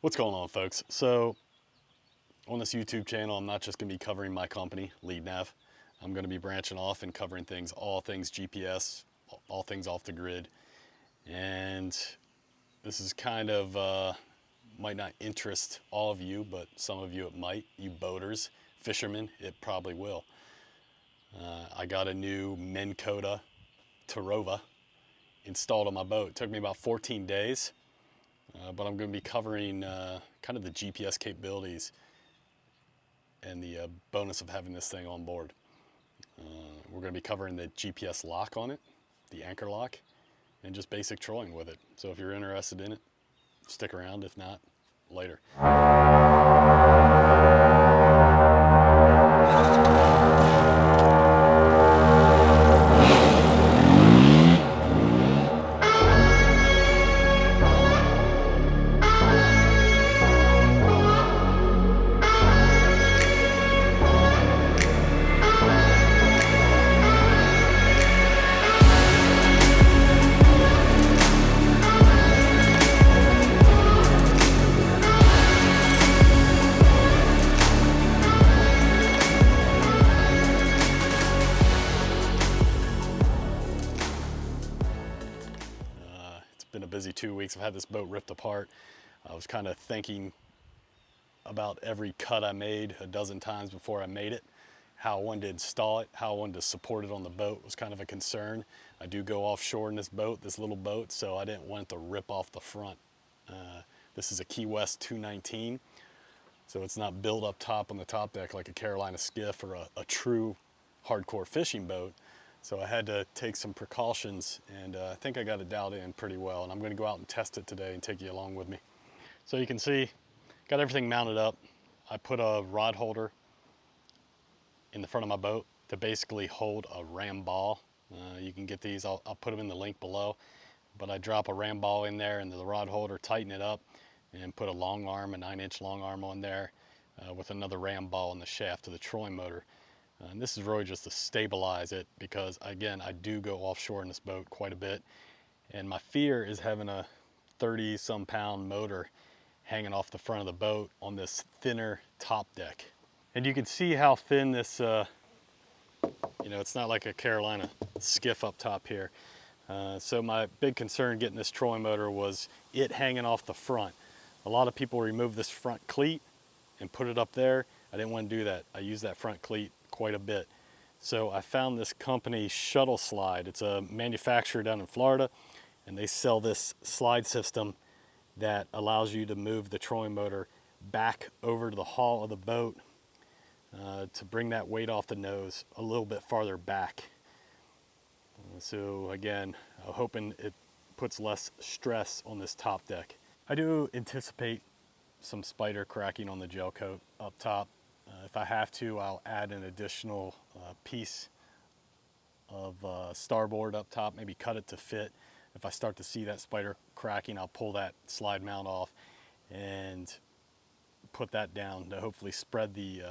What's going on, folks? So on this YouTube channel, I'm not just going to be covering my company, LeadNav. I'm going to be branching off and covering things, all things GPS, all things off the grid. And this is kind of, might not interest all of you, but some of you it might. You boaters, fishermen, it probably will. I got a new Minn Kota Terrova installed on my boat. It took me about 14 days. But I'm going to be covering kind of the GPS capabilities and the bonus of having this thing on board. We're going to be covering the GPS lock on it, the anchor lock, and just basic trolling with it. So if you're interested in it, stick around. If not, later. Been a busy 2 weeks. I've had this boat ripped apart. I was kind of thinking about every cut I made a dozen times before I made it. How I wanted to install it, how I wanted to support it on the boat was kind of a concern. I do go offshore in this boat, this little boat, so I didn't want it to rip off the front. This is a Key West 219, so it's not built up top on the top deck like a Carolina skiff or a true hardcore fishing boat. So I had to take some precautions, and I think I got it dialed in pretty well. And I'm going to go out and test it today and take you along with me. So you can see, got everything mounted up. I put a rod holder in the front of my boat to basically hold a ram ball. You can get these, I'll put them in the link below. But I drop a ram ball in there and the rod holder, tighten it up, and put a long arm, a 9-inch long arm on there with another ram ball in the shaft of the trolling motor. And this is really just to stabilize it because, again, I do go offshore in this boat quite a bit. And my fear is having a 30-some pound motor hanging off the front of the boat on this thinner top deck. And you can see how thin this, it's not like a Carolina skiff up top here. So my big concern getting this trolling motor was it hanging off the front. A lot of people remove this front cleat and put it up there. I didn't want to do that. I use that front cleat quite a bit. So I found this company, Shuttle Slide. It's a manufacturer down in Florida, and they sell this slide system that allows you to move the trolling motor back over to the hull of the boat to bring that weight off the nose a little bit farther back. So again, I'm hoping it puts less stress on this top deck. I do anticipate some spider cracking on the gel coat up top. If I have to, I'll add an additional piece of starboard up top, maybe cut it to fit. If I start to see that spider cracking, I'll pull that slide mount off and put that down to hopefully spread the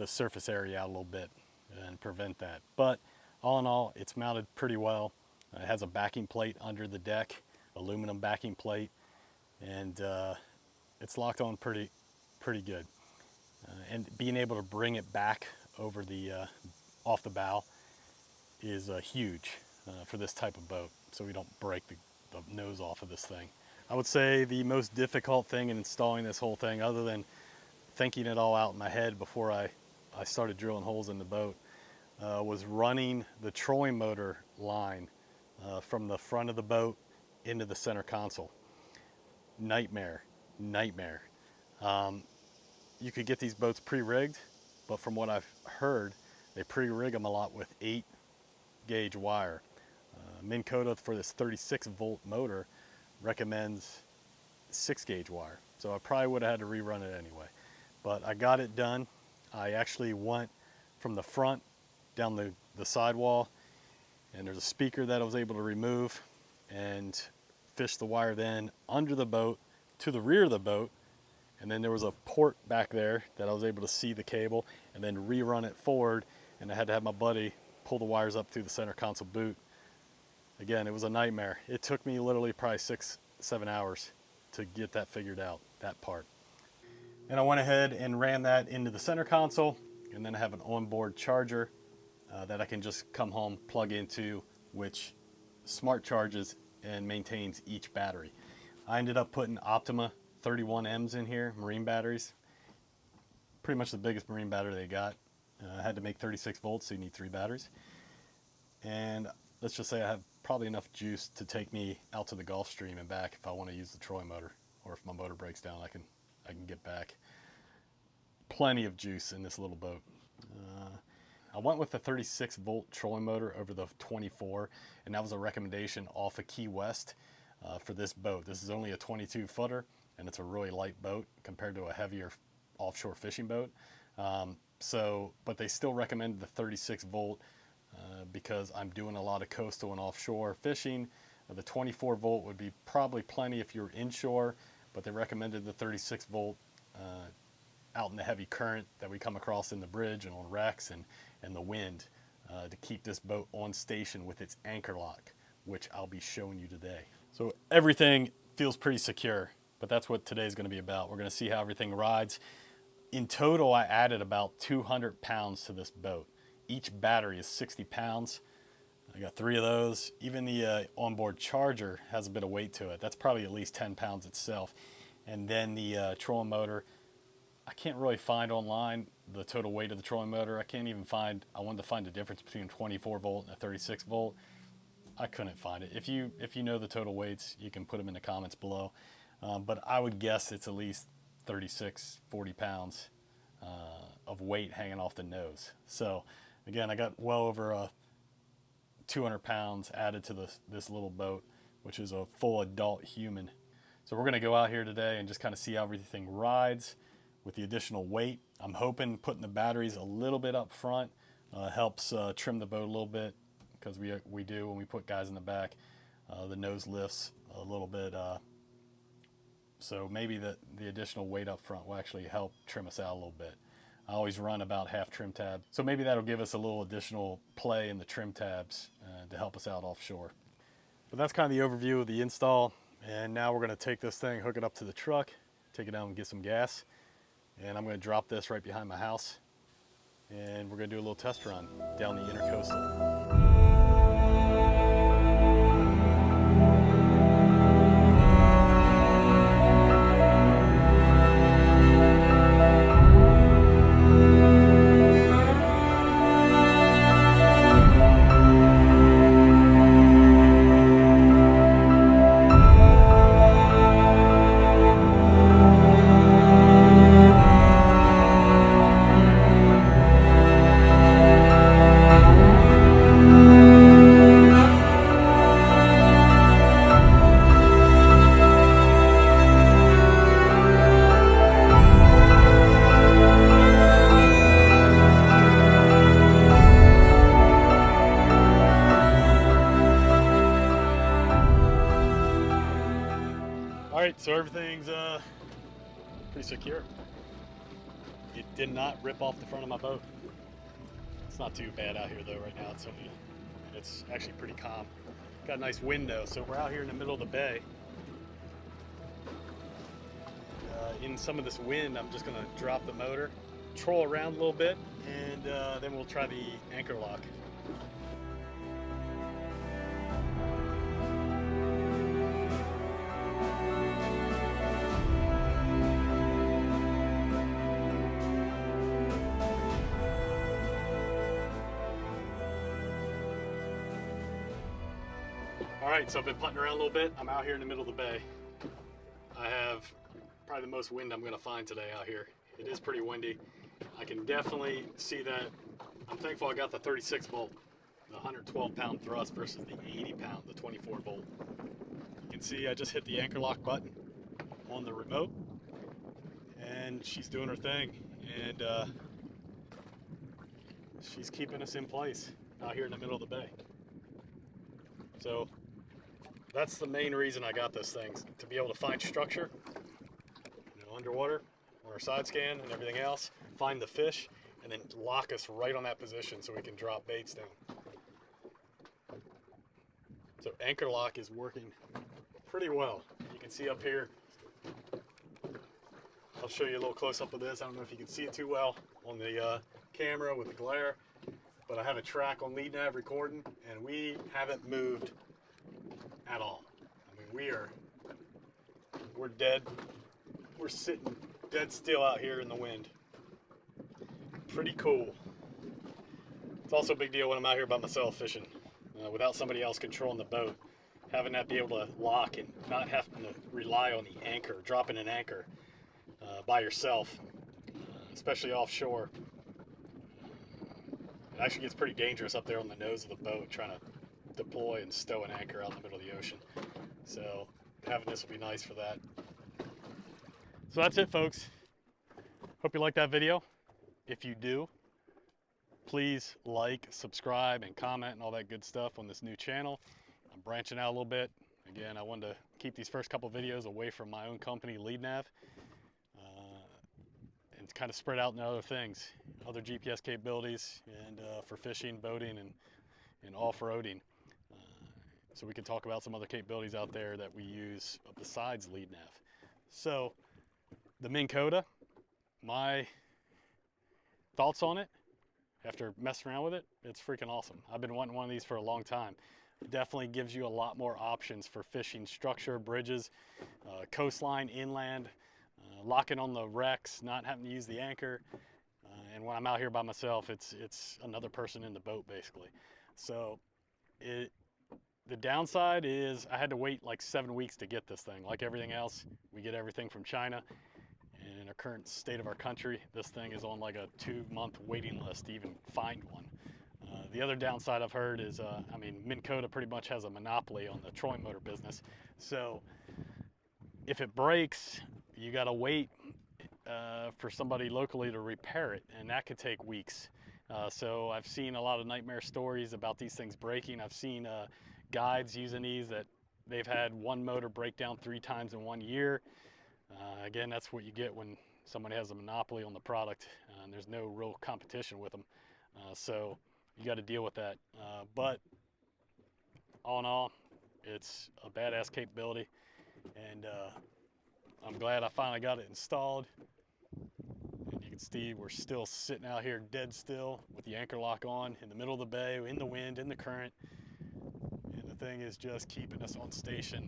surface area out a little bit and prevent that. But all in all, it's mounted pretty well. It has a backing plate under the deck, aluminum backing plate, and it's locked on pretty good. And being able to bring it back over the off the bow is huge for this type of boat, so we don't break the nose off of this thing. I would say the most difficult thing in installing this whole thing, other than thinking it all out in my head before I started drilling holes in the boat, was running the trolling motor line from the front of the boat into the center console. Nightmare. You could get these boats pre-rigged, but from what I've heard, they pre-rig them a lot with 8-gauge wire. Minn Kota for this 36-volt motor recommends 6-gauge wire, so I probably would have had to rerun it anyway. But I got it done. I actually went from the front down the sidewall, and there's a speaker that I was able to remove and fish the wire then under the boat to the rear of the boat. And then there was a port back there that I was able to see the cable and then rerun it forward. And I had to have my buddy pull the wires up through the center console boot. Again, it was a nightmare. It took me literally probably 6-7 hours to get that figured out, that part. And I went ahead and ran that into the center console, and then I have an onboard charger that I can just come home, plug into, which smart charges and maintains each battery. I ended up putting Optima 31Ms in here, marine batteries. Pretty much the biggest marine battery they got. I had to make 36 volts, so you need 3 batteries. And let's just say I have probably enough juice to take me out to the Gulf Stream and back if I want to use the Troy motor, or if my motor breaks down, I can get back. Plenty of juice in this little boat. I went with the 36 volt trolling motor over the 24, and that was a recommendation off of Key West for this boat. This is only a 22 footer, and it's a really light boat compared to a heavier offshore fishing boat. But they still recommended the 36 volt because I'm doing a lot of coastal and offshore fishing. The 24 volt would be probably plenty if you're inshore, but they recommended the 36 volt out in the heavy current that we come across in the bridge and on wrecks and the wind to keep this boat on station with its anchor lock, which I'll be showing you today. So everything feels pretty secure, but that's what today's going to be about. We're going to see how everything rides. In total, I added about 200 pounds to this boat. Each battery is 60 pounds. I got 3 of those. Even the onboard charger has a bit of weight to it. That's probably at least 10 pounds itself. And then the trolling motor, I can't really find online the total weight of the trolling motor. I can't even find, I wanted to find the difference between 24 volt and a 36 volt. I couldn't find it. If you know the total weights, you can put them in the comments below. But I would guess it's at least 36, 40 pounds of weight hanging off the nose. So again, I got well over 200 pounds added to this little boat, which is a full adult human. So we're gonna go out here today and just kind of see how everything rides with the additional weight. I'm hoping putting the batteries a little bit up front helps trim the boat a little bit, because we do when we put guys in the back, the nose lifts a little bit. So maybe the additional weight up front will actually help trim us out a little bit. I always run about half trim tab, so maybe that'll give us a little additional play in the trim tabs to help us out offshore. But that's kind of the overview of the install, and now we're going to take this thing, hook it up to the truck, take it down and get some gas, and I'm going to drop this right behind my house, and we're going to do a little test run down the intercoastal. Alright, so everything's pretty secure. It did not rip off the front of my boat. It's not too bad out here though right now. It's actually pretty calm. Got a nice window, so we're out here in the middle of the bay. In some of this wind, I'm just going to drop the motor, troll around a little bit, and then we'll try the anchor lock. Alright, so I've been putting around a little bit. I'm out here in the middle of the bay. I have probably the most wind I'm going to find today out here. It is pretty windy. I can definitely see that. I'm thankful I got the 36 volt, the 112 pound thrust versus the 80 pound, the 24 volt. You can see I just hit the anchor lock button on the remote, and she's doing her thing, and she's keeping us in place out here in the middle of the bay. So that's the main reason I got this thing, to be able to find structure, underwater, on our side scan and everything else, find the fish, and then lock us right on that position so we can drop baits down. So anchor lock is working pretty well. You can see up here, I'll show you a little close-up of this. I don't know if you can see it too well on the camera with the glare, but I have a track on lead nav recording, and we haven't moved at all. I mean, we're dead. We're sitting dead still out here in the wind. Pretty cool. It's also a big deal when I'm out here by myself fishing, without somebody else controlling the boat. Having that be able to lock and not having to rely on the anchor, dropping an anchor by yourself, especially offshore. It actually gets pretty dangerous up there on the nose of the boat trying to deploy and stow an anchor out in the middle of the ocean. So having this will be nice for that. So that's it, folks. Hope you liked that video. If you do, please like, subscribe, and comment and all that good stuff on this new channel. I'm branching out a little bit. Again, I wanted to keep these first couple videos away from my own company, LeadNav, and kind of spread out into other things, other GPS capabilities, and for fishing, boating, and off-roading. So we can talk about some other capabilities out there that we use besides LeadNav. So the Minn Kota, my thoughts on it, after messing around with it, it's freaking awesome. I've been wanting one of these for a long time. It definitely gives you a lot more options for fishing structure, bridges, coastline, inland, locking on the wrecks, not having to use the anchor. And when I'm out here by myself, it's another person in the boat basically. So the downside is I had to wait like 7 weeks to get this thing. Like everything else, we get everything from China. And in our current state of our country, this thing is on like a 2-month waiting list to even find one. The other downside I've heard is, I mean, Minn Kota pretty much has a monopoly on the trolling motor business. So if it breaks, you gotta wait for somebody locally to repair it, and that could take weeks. So I've seen a lot of nightmare stories about these things breaking. I've seen guides using these that they've had one motor break down 3 times in 1 year. Again, that's what you get when somebody has a monopoly on the product, and there's no real competition with them. So you got to deal with that. But all in all, it's a badass capability, and I'm glad I finally got it installed. And you can see we're still sitting out here dead still with the anchor lock on in the middle of the bay, in the wind, in the current. And the thing is just keeping us on station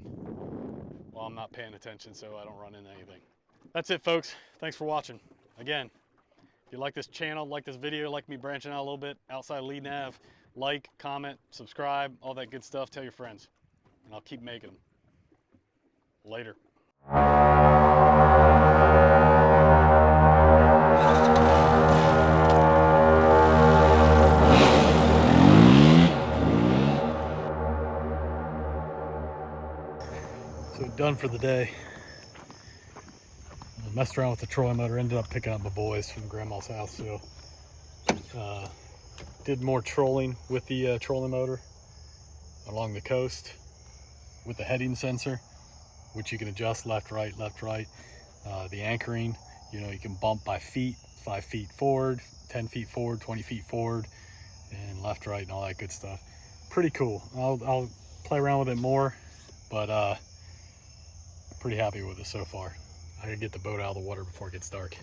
while I'm not paying attention so I don't run into anything. That's it, folks. Thanks for watching. Again, if you like this channel, like this video, like me branching out a little bit outside of LeadNav, like, comment, subscribe, all that good stuff. Tell your friends, and I'll keep making them. Later. So done for the day. I messed around with the trolling motor, ended up picking up my boys from grandma's house. So did more trolling with the trolling motor along the coast with the heading sensor, which you can adjust left, right. The anchoring, you know, you can bump by feet, 5 feet forward, 10 feet forward, 20 feet forward, and left, right, and all that good stuff. Pretty cool. I'll play around with it more, but pretty happy with it so far. I gotta get the boat out of the water before it gets dark.